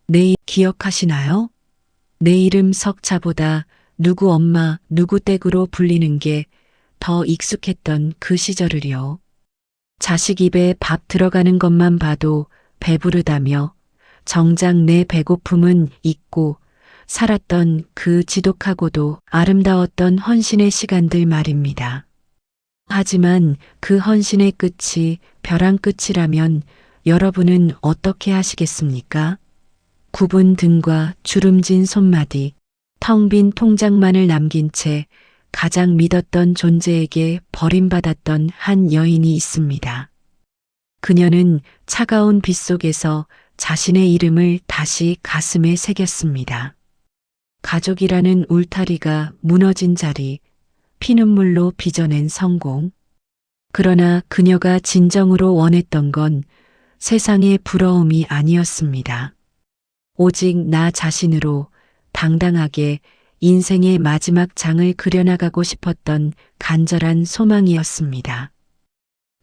내 기억하시나요? 내 이름 석자보다 누구 엄마, 누구 댁으로 불리는 게 더 익숙했던 그 시절을요. 자식 입에 밥 들어가는 것만 봐도 배부르다며 정작 내 배고픔은 잊고 살았던 그 지독하고도 아름다웠던 헌신의 시간들 말입니다. 하지만 그 헌신의 끝이 벼랑 끝이라면 여러분은 어떻게 하시겠습니까? 굽은 등과 주름진 손마디, 텅 빈 통장만을 남긴 채 가장 믿었던 존재에게 버림받았던 한 여인이 있습니다. 그녀는 차가운 빗속에서 자신의 이름을 다시 가슴에 새겼습니다. 가족이라는 울타리가 무너진 자리, 피눈물로 빚어낸 성공. 그러나 그녀가 진정으로 원했던 건 세상의 부러움이 아니었습니다. 오직 나 자신으로 당당하게 인생의 마지막 장을 그려나가고 싶었던 간절한 소망이었습니다.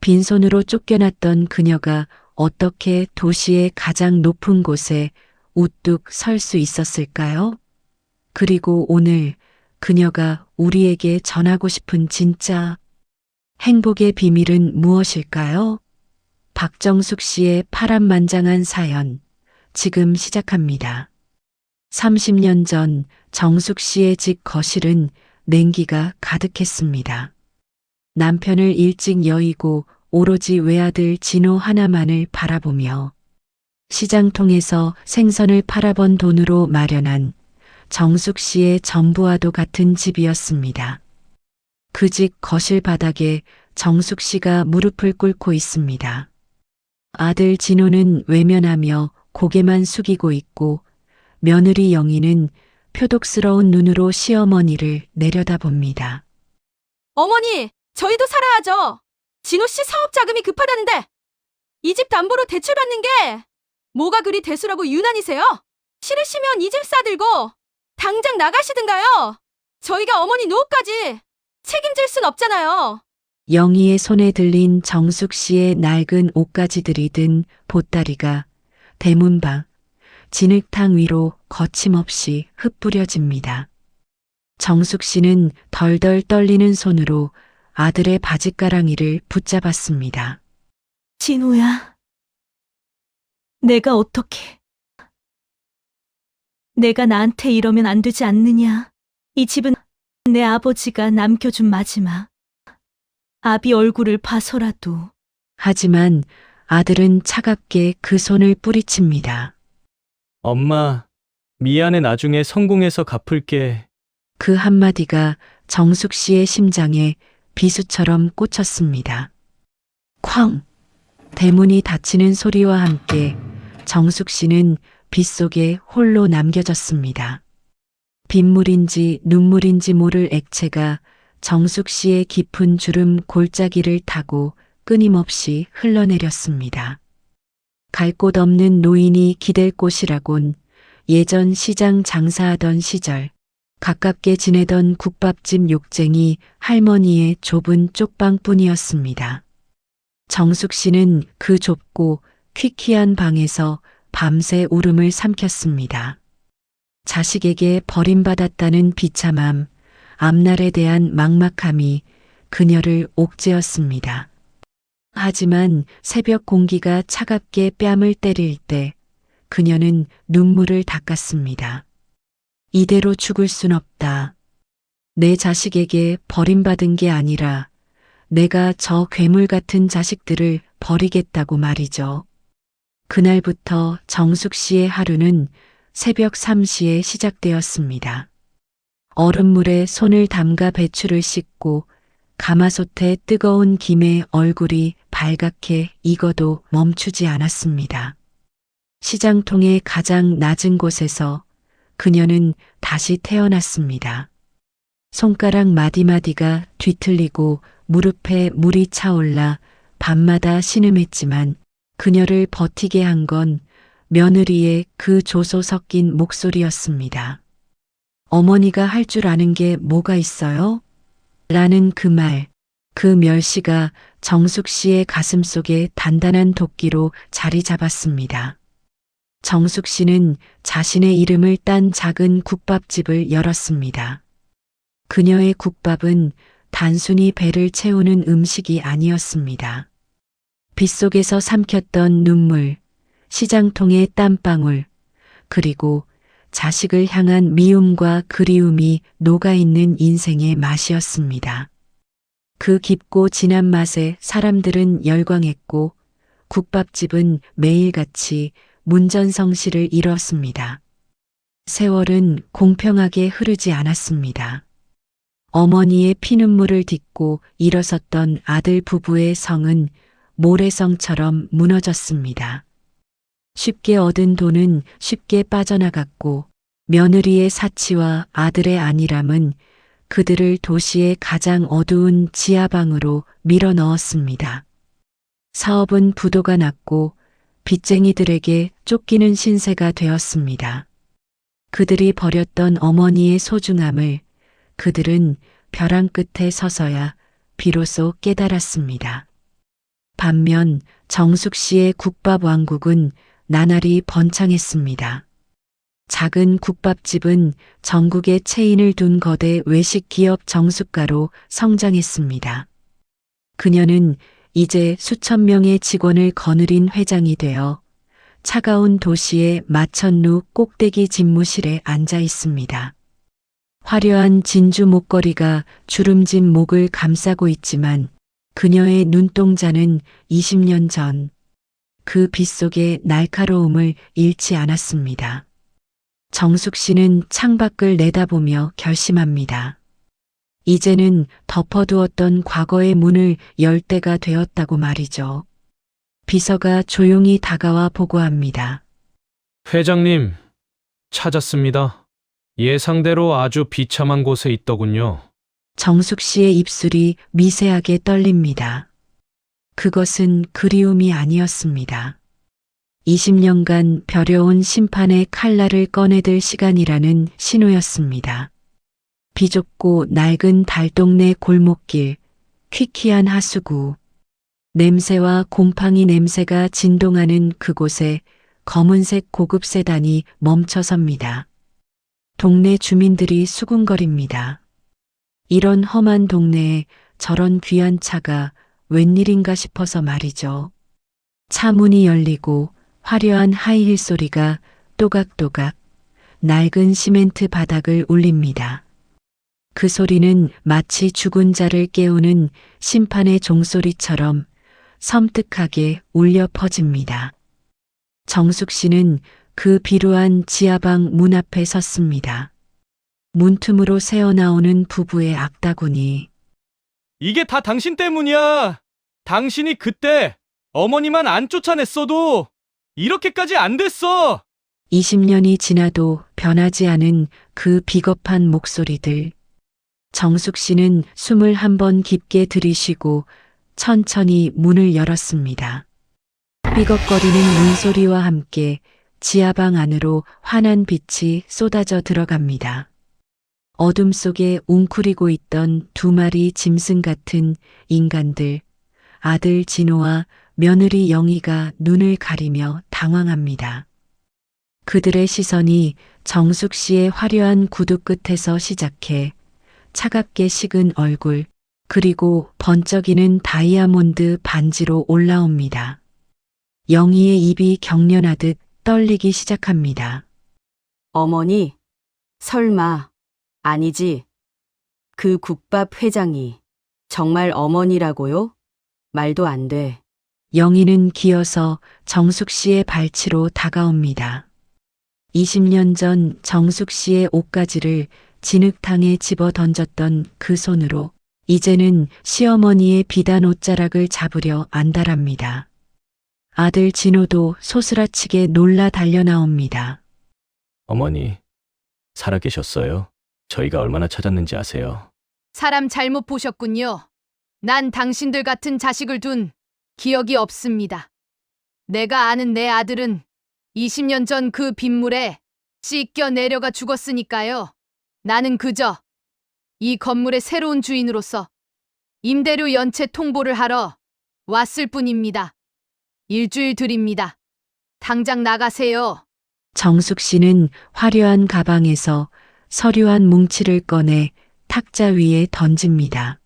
빈손으로 쫓겨났던 그녀가 어떻게 도시의 가장 높은 곳에 우뚝 설 수 있었을까요? 그리고 오늘 그녀가 우리에게 전하고 싶은 진짜 행복의 비밀은 무엇일까요? 박정숙 씨의 파란만장한 사연, 지금 시작합니다. 30년 전 정숙 씨의 집 거실은 냉기가 가득했습니다. 남편을 일찍 여의고 오로지 외아들 진호 하나만을 바라보며 시장통에서 생선을 팔아번 돈으로 마련한 정숙 씨의 전부와도 같은 집이었습니다. 그 집 거실 바닥에 정숙 씨가 무릎을 꿇고 있습니다. 아들 진호는 외면하며 고개만 숙이고 있고 며느리 영희는 표독스러운 눈으로 시어머니를 내려다봅니다. 어머니, 저희도 살아야죠. 진호 씨 사업 자금이 급하다는데 이 집 담보로 대출받는 게 뭐가 그리 대수라고 유난이세요? 싫으시면 이 집 싸들고 당장 나가시든가요. 저희가 어머니 노후까지 책임질 순 없잖아요. 영희의 손에 들린 정숙 씨의 낡은 옷가지들이 든 보따리가 대문 밖 진흙탕 위로 거침없이 흩뿌려집니다. 정숙 씨는 덜덜 떨리는 손으로 아들의 바짓가랑이를 붙잡았습니다. 진호야, 내가 어떻게... 내가 나한테 이러면 안 되지 않느냐. 이 집은 내 아버지가 남겨준 마지막. 아비 얼굴을 봐서라도. 하지만 아들은 차갑게 그 손을 뿌리칩니다. 엄마, 미안해. 나중에 성공해서 갚을게. 그 한마디가 정숙 씨의 심장에 비수처럼 꽂혔습니다. 쾅! 대문이 닫히는 소리와 함께 정숙 씨는 빗속에 홀로 남겨졌습니다. 빗물인지 눈물인지 모를 액체가 정숙 씨의 깊은 주름 골짜기를 타고 끊임없이 흘러내렸습니다. 갈 곳 없는 노인이 기댈 곳이라곤 예전 시장 장사하던 시절 가깝게 지내던 국밥집 욕쟁이 할머니의 좁은 쪽방뿐이었습니다. 정숙 씨는 그 좁고 퀴퀴한 방에서 밤새 울음을 삼켰습니다. 자식에게 버림받았다는 비참함, 앞날에 대한 막막함이 그녀를 옥죄었습니다. 하지만 새벽 공기가 차갑게 뺨을 때릴 때 그녀는 눈물을 닦았습니다. 이대로 죽을 순 없다. 내 자식에게 버림받은 게 아니라 내가 저 괴물 같은 자식들을 버리겠다고 말이죠. 그날부터 정숙 씨의 하루는 새벽 3시에 시작되었습니다. 얼음물에 손을 담가 배추를 씻고 가마솥에 뜨거운 김에 얼굴이 발갛게 익어도 멈추지 않았습니다. 시장통의 가장 낮은 곳에서 그녀는 다시 태어났습니다. 손가락 마디마디가 뒤틀리고 무릎에 물이 차올라 밤마다 신음했지만 그녀를 버티게 한 건 며느리의 그 조소 섞인 목소리였습니다. 어머니가 할 줄 아는 게 뭐가 있어요? 라는 그 말, 그 멸시가 정숙 씨의 가슴 속에 단단한 도끼로 자리 잡았습니다. 정숙 씨는 자신의 이름을 딴 작은 국밥집을 열었습니다. 그녀의 국밥은 단순히 배를 채우는 음식이 아니었습니다. 빗속에서 삼켰던 눈물, 시장통의 땀방울, 그리고 자식을 향한 미움과 그리움이 녹아있는 인생의 맛이었습니다. 그 깊고 진한 맛에 사람들은 열광했고 국밥집은 매일같이 문전성시를 이뤘습니다. 세월은 공평하게 흐르지 않았습니다. 어머니의 피눈물을 딛고 일어섰던 아들 부부의 성은 모래성처럼 무너졌습니다. 쉽게 얻은 돈은 쉽게 빠져나갔고 며느리의 사치와 아들의 안일함은 그들을 도시의 가장 어두운 지하방으로 밀어넣었습니다. 사업은 부도가 났고 빚쟁이들에게 쫓기는 신세가 되었습니다. 그들이 버렸던 어머니의 소중함을 그들은 벼랑 끝에 서서야 비로소 깨달았습니다. 반면 정숙 씨의 국밥 왕국은 나날이 번창했습니다. 작은 국밥집은 전국에 체인을 둔 거대 외식 기업 정숙가로 성장했습니다. 그녀는 이제 수천 명의 직원을 거느린 회장이 되어 차가운 도시의 마천루 꼭대기 집무실에 앉아 있습니다. 화려한 진주 목걸이가 주름진 목을 감싸고 있지만 그녀의 눈동자는 20년 전 그 빗속의 날카로움을 잃지 않았습니다. 정숙 씨는 창밖을 내다보며 결심합니다. 이제는 덮어두었던 과거의 문을 열 때가 되었다고 말이죠. 비서가 조용히 다가와 보고합니다. 회장님, 찾았습니다. 예상대로 아주 비참한 곳에 있더군요. 정숙 씨의 입술이 미세하게 떨립니다. 그것은 그리움이 아니었습니다. 20년간 벼려온 심판의 칼날을 꺼내들 시간이라는 신호였습니다. 비좁고 낡은 달동네 골목길, 퀴퀴한 하수구, 냄새와 곰팡이 냄새가 진동하는 그곳에 검은색 고급 세단이 멈춰섭니다. 동네 주민들이 수군거립니다. 이런 험한 동네에 저런 귀한 차가 웬일인가 싶어서 말이죠. 차 문이 열리고 화려한 하이힐 소리가 또각또각 낡은 시멘트 바닥을 울립니다. 그 소리는 마치 죽은 자를 깨우는 심판의 종소리처럼 섬뜩하게 울려 퍼집니다. 정숙 씨는 그 비루한 지하방 문 앞에 섰습니다. 문틈으로 새어나오는 부부의 악다구니. 이게 다 당신 때문이야. 당신이 그때 어머니만 안 쫓아냈어도 이렇게까지 안 됐어. 20년이 지나도 변하지 않은 그 비겁한 목소리들. 정숙 씨는 숨을 한 번 깊게 들이쉬고 천천히 문을 열었습니다. 삐걱거리는 문소리와 함께 지하방 안으로 환한 빛이 쏟아져 들어갑니다. 어둠 속에 웅크리고 있던 두 마리 짐승 같은 인간들, 아들 진호와 며느리 영희가 눈을 가리며 당황합니다. 그들의 시선이 정숙 씨의 화려한 구두 끝에서 시작해 차갑게 식은 얼굴, 그리고 번쩍이는 다이아몬드 반지로 올라옵니다. 영희의 입이 경련하듯 떨리기 시작합니다. 어머니, 설마, 아니지. 그 국밥 회장이 정말 어머니라고요? 말도 안 돼. 영희는 기어서 정숙 씨의 발치로 다가옵니다. 20년 전 정숙 씨의 옷가지를 진흙탕에 집어 던졌던 그 손으로 이제는 시어머니의 비단 옷자락을 잡으려 안달합니다. 아들 진호도 소스라치게 놀라 달려나옵니다. 어머니, 살아계셨어요. 저희가 얼마나 찾았는지 아세요? 사람 잘못 보셨군요. 난 당신들 같은 자식을 둔 기억이 없습니다. 내가 아는 내 아들은 20년 전 그 빗물에 씻겨 내려가 죽었으니까요. 나는 그저 이 건물의 새로운 주인으로서 임대료 연체 통보를 하러 왔을 뿐입니다. 일주일 드립니다. 당장 나가세요. 정숙 씨는 화려한 가방에서 서류 한 뭉치를 꺼내 탁자 위에 던집니다.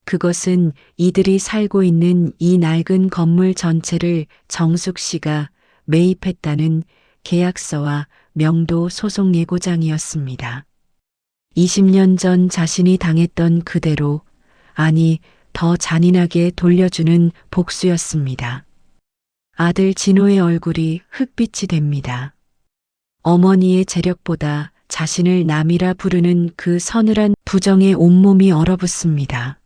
그것은 이들이 살고 있는 이 낡은 건물 전체를 정숙 씨가 매입했다는 계약서와 명도 소송 예고장이었습니다. 20년 전 자신이 당했던 그대로, 아니 더 잔인하게 돌려주는 복수였습니다. 아들 진호의 얼굴이 흑빛이 됩니다. 어머니의 재력보다 자신을 남이라 부르는 그 서늘한 부정에 온몸이 얼어붙습니다.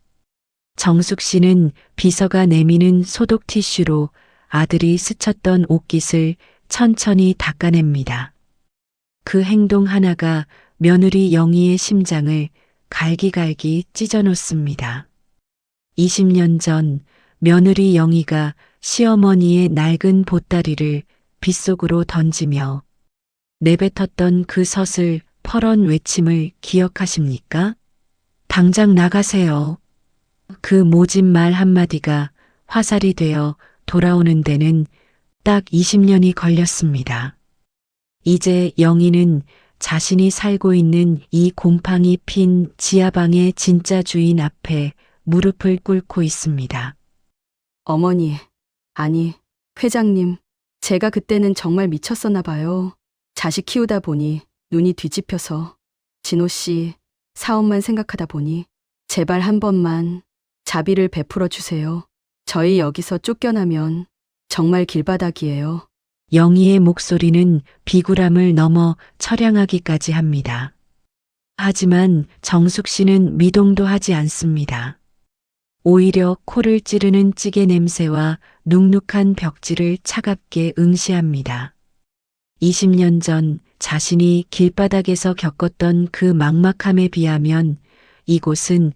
정숙 씨는 비서가 내미는 소독 티슈로 아들이 스쳤던 옷깃을 천천히 닦아냅니다. 그 행동 하나가 며느리 영희의 심장을 갈기갈기 찢어놓습니다. 20년 전 며느리 영희가 시어머니의 낡은 보따리를 빗속으로 던지며 내뱉었던 그 서슬 펄언 외침을 기억하십니까? 당장 나가세요. 그 모진 말 한마디가 화살이 되어 돌아오는 데는 딱 20년이 걸렸습니다. 이제 영희는 자신이 살고 있는 이 곰팡이 핀 지하방의 진짜 주인 앞에 무릎을 꿇고 있습니다. 어머니, 아니, 회장님, 제가 그때는 정말 미쳤었나 봐요. 자식 키우다 보니 눈이 뒤집혀서 진호 씨 사업만 생각하다 보니 제발 한 번만 자비를 베풀어 주세요. 저희 여기서 쫓겨나면 정말 길바닥이에요. 영희의 목소리는 비굴함을 넘어 처량하기까지 합니다. 하지만 정숙 씨는 미동도 하지 않습니다. 오히려 코를 찌르는 찌개 냄새와 눅눅한 벽지를 차갑게 응시합니다. 20년 전 자신이 길바닥에서 겪었던 그 막막함에 비하면 이곳은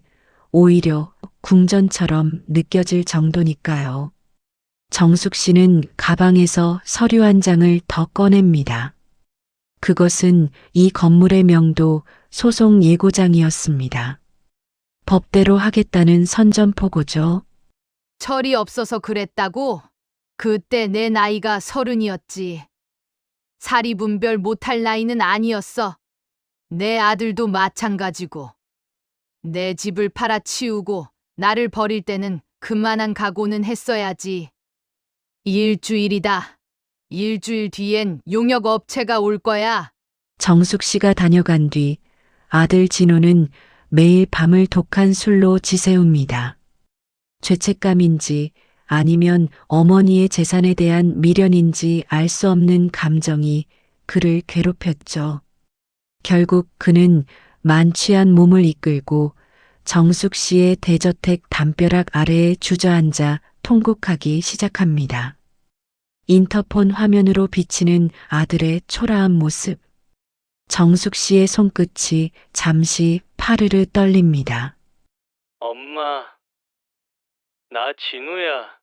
오히려 궁전처럼 느껴질 정도니까요. 정숙 씨는 가방에서 서류 한 장을 더 꺼냅니다. 그것은 이 건물의 명도 소송 예고장이었습니다. 법대로 하겠다는 선전포고죠. 철이 없어서 그랬다고? 그때 내 나이가 30이었지. 사리 분별 못할 나이는 아니었어. 내 아들도 마찬가지고. 내 집을 팔아치우고 나를 버릴 때는 그만한 각오는 했어야지. 일주일이다. 일주일 뒤엔 용역업체가 올 거야. 정숙 씨가 다녀간 뒤 아들 진호는 매일 밤을 독한 술로 지새웁니다. 죄책감인지 아니면 어머니의 재산에 대한 미련인지 알 수 없는 감정이 그를 괴롭혔죠. 결국 그는 만취한 몸을 이끌고 정숙 씨의 대저택 담벼락 아래에 주저앉아 통곡하기 시작합니다. 인터폰 화면으로 비치는 아들의 초라한 모습. 정숙 씨의 손끝이 잠시 파르르 떨립니다. 엄마, 나 진우야.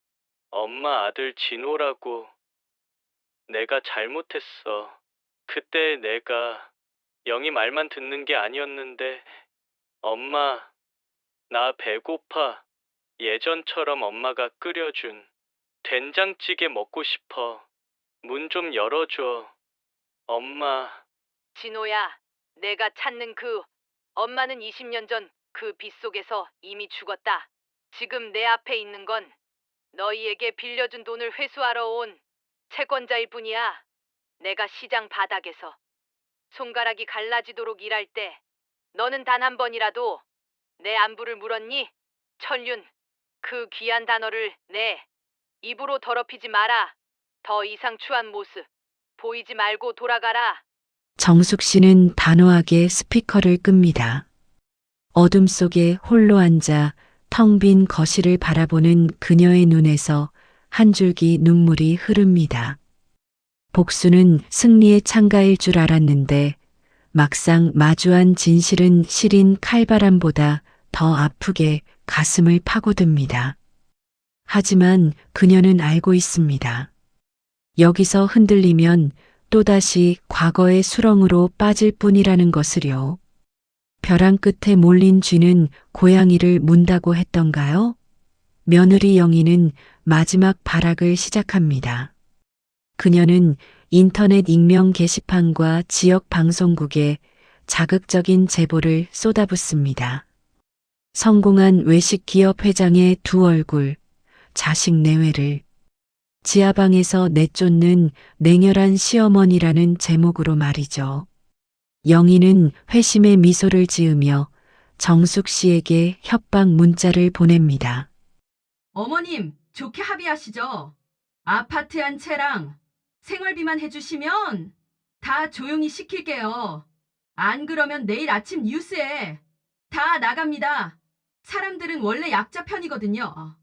엄마 아들 진호라고. 내가 잘못했어. 그때 내가 영희 말만 듣는 게 아니었는데. 엄마, 나 배고파. 예전처럼 엄마가 끓여준 된장찌개 먹고 싶어. 문 좀 열어줘. 엄마. 진호야, 내가 찾는 그 엄마는 20년 전 그 빗속에서 이미 죽었다. 지금 내 앞에 있는 건 너희에게 빌려준 돈을 회수하러 온 채권자일 뿐이야. 내가 시장 바닥에서 손가락이 갈라지도록 일할 때 너는 단 한 번이라도 내 안부를 물었니? 천륜, 그 귀한 단어를 내 입으로 더럽히지 마라. 더 이상 추한 모습 보이지 말고 돌아가라. 정숙 씨는 단호하게 스피커를 끕니다. 어둠 속에 홀로 앉아 텅 빈 거실을 바라보는 그녀의 눈에서 한 줄기 눈물이 흐릅니다. 복수는 승리의 창가일 줄 알았는데 막상 마주한 진실은 시린 칼바람보다 더 아프게 가슴을 파고듭니다. 하지만 그녀는 알고 있습니다. 여기서 흔들리면 또다시 과거의 수렁으로 빠질 뿐이라는 것을요. 벼랑 끝에 몰린 쥐는 고양이를 문다고 했던가요? 며느리 영희는 마지막 발악을 시작합니다. 그녀는 인터넷 익명 게시판과 지역 방송국에 자극적인 제보를 쏟아붓습니다. 성공한 외식 기업 회장의 두 얼굴, 자식 내외를 지하방에서 내쫓는 냉혈한 시어머니라는 제목으로 말이죠. 영희는 회심의 미소를 지으며 정숙 씨에게 협박 문자를 보냅니다. 어머님, 좋게 합의하시죠. 아파트 한 채랑 생활비만 해주시면 다 조용히 시킬게요. 안 그러면 내일 아침 뉴스에 다 나갑니다. 사람들은 원래 약자 편이거든요.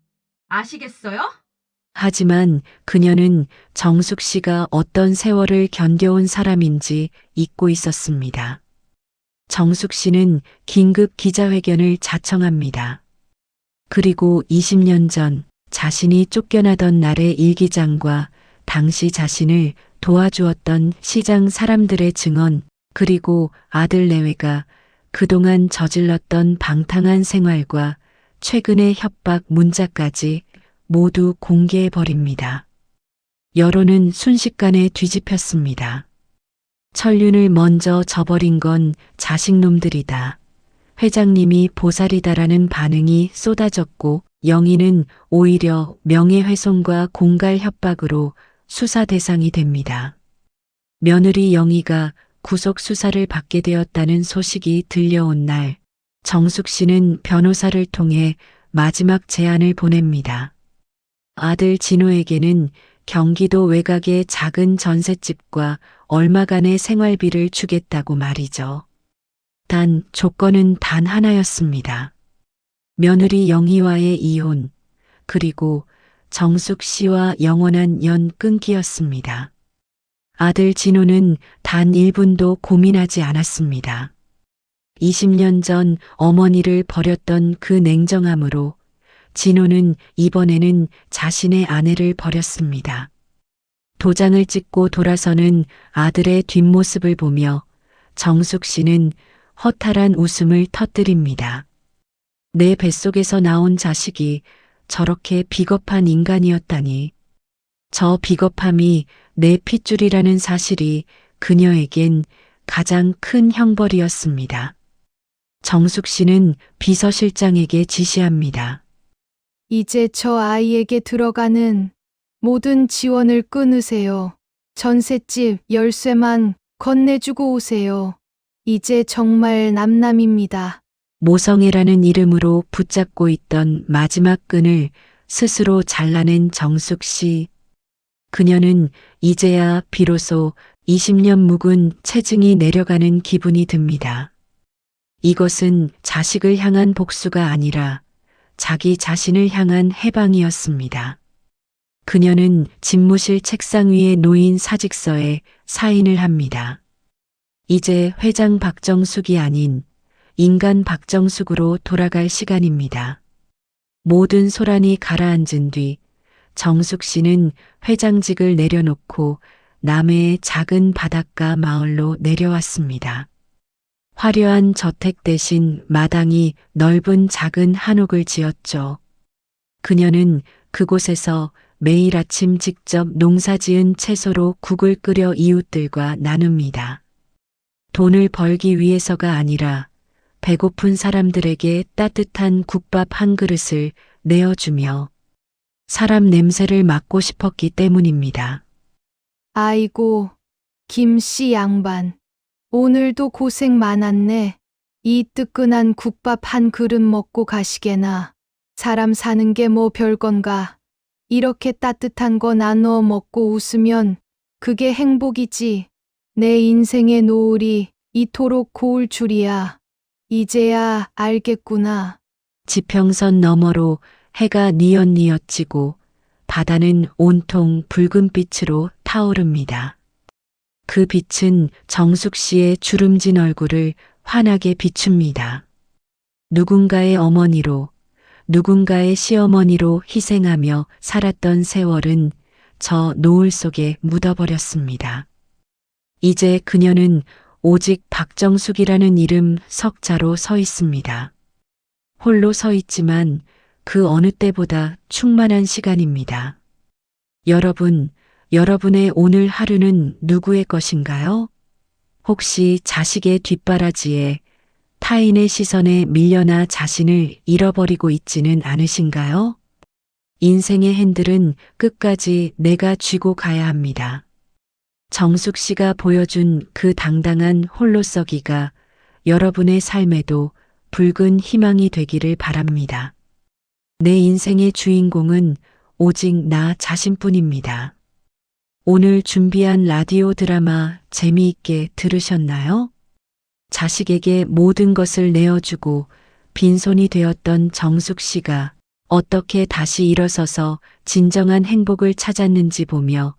아시겠어요? 하지만 그녀는 정숙 씨가 어떤 세월을 견뎌온 사람인지 잊고 있었습니다. 정숙 씨는 긴급 기자회견을 자청합니다. 그리고 20년 전 자신이 쫓겨나던 날의 일기장과 당시 자신을 도와주었던 시장 사람들의 증언, 그리고 아들 내외가 그동안 저질렀던 방탕한 생활과 최근의 협박 문자까지 모두 공개해버립니다. 여론은 순식간에 뒤집혔습니다. 천륜을 먼저 저버린 건 자식놈들이다. 회장님이 보살이다라는 반응이 쏟아졌고 영희는 오히려 명예훼손과 공갈 협박으로 수사 대상이 됩니다. 며느리 영희가 구속 수사를 받게 되었다는 소식이 들려온 날, 정숙 씨는 변호사를 통해 마지막 제안을 보냅니다. 아들 진호에게는 경기도 외곽의 작은 전셋집과 얼마간의 생활비를 주겠다고 말이죠. 단 조건은 단 하나였습니다. 며느리 영희와의 이혼, 그리고 정숙 씨와 영원한 연 끊기였습니다. 아들 진호는 단 1분도 고민하지 않았습니다. 20년 전 어머니를 버렸던 그 냉정함으로 진호는 이번에는 자신의 아내를 버렸습니다. 도장을 찍고 돌아서는 아들의 뒷모습을 보며 정숙 씨는 허탈한 웃음을 터뜨립니다. 내 뱃속에서 나온 자식이 저렇게 비겁한 인간이었다니. 저 비겁함이 내 핏줄이라는 사실이 그녀에겐 가장 큰 형벌이었습니다. 정숙 씨는 비서실장에게 지시합니다. 이제 저 아이에게 들어가는 모든 지원을 끊으세요. 전셋집 열쇠만 건네주고 오세요. 이제 정말 남남입니다. 모성애라는 이름으로 붙잡고 있던 마지막 끈을 스스로 잘라낸 정숙 씨. 그녀는 이제야 비로소 20년 묵은 체증이 내려가는 기분이 듭니다. 이것은 자식을 향한 복수가 아니라 자기 자신을 향한 해방이었습니다. 그녀는 집무실 책상 위에 놓인 사직서에 사인을 합니다. 이제 회장 박정숙이 아닌 인간 박정숙으로 돌아갈 시간입니다. 모든 소란이 가라앉은 뒤 정숙 씨는 회장직을 내려놓고 남해의 작은 바닷가 마을로 내려왔습니다. 화려한 저택 대신 마당이 넓은 작은 한옥을 지었죠. 그녀는 그곳에서 매일 아침 직접 농사지은 채소로 국을 끓여 이웃들과 나눕니다. 돈을 벌기 위해서가 아니라 배고픈 사람들에게 따뜻한 국밥 한 그릇을 내어주며 사람 냄새를 맡고 싶었기 때문입니다. 아이고, 김씨 양반. 오늘도 고생 많았네. 이 뜨끈한 국밥 한 그릇 먹고 가시게나. 사람 사는 게 뭐 별건가. 이렇게 따뜻한 거 나누어 먹고 웃으면 그게 행복이지. 내 인생의 노을이 이토록 고울 줄이야. 이제야 알겠구나. 지평선 너머로 해가 뉘엿뉘엿 지고 바다는 온통 붉은 빛으로 타오릅니다. 그 빛은 정숙 씨의 주름진 얼굴을 환하게 비춥니다. 누군가의 어머니로, 누군가의 시어머니로 희생하며 살았던 세월은 저 노을 속에 묻어버렸습니다. 이제 그녀는 오직 박정숙이라는 이름 석자로 서 있습니다. 홀로 서 있지만 그 어느 때보다 충만한 시간입니다. 여러분, 여러분의 오늘 하루는 누구의 것인가요? 혹시 자식의 뒷바라지에 타인의 시선에 밀려나 자신을 잃어버리고 있지는 않으신가요? 인생의 핸들은 끝까지 내가 쥐고 가야 합니다. 정숙 씨가 보여준 그 당당한 홀로서기가 여러분의 삶에도 붉은 희망이 되기를 바랍니다. 내 인생의 주인공은 오직 나 자신뿐입니다. 오늘 준비한 라디오 드라마 재미있게 들으셨나요? 자식에게 모든 것을 내어주고 빈손이 되었던 정숙 씨가 어떻게 다시 일어서서 진정한 행복을 찾았는지 보며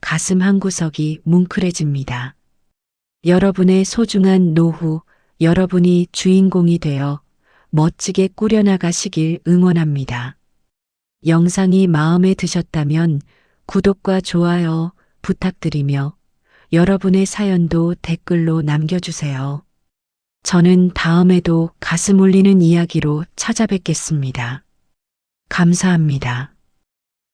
가슴 한구석이 뭉클해집니다. 여러분의 소중한 노후, 여러분이 주인공이 되어 멋지게 꾸려나가시길 응원합니다. 영상이 마음에 드셨다면 구독과 좋아요 부탁드리며 여러분의 사연도 댓글로 남겨주세요. 저는 다음에도 가슴 울리는 이야기로 찾아뵙겠습니다. 감사합니다.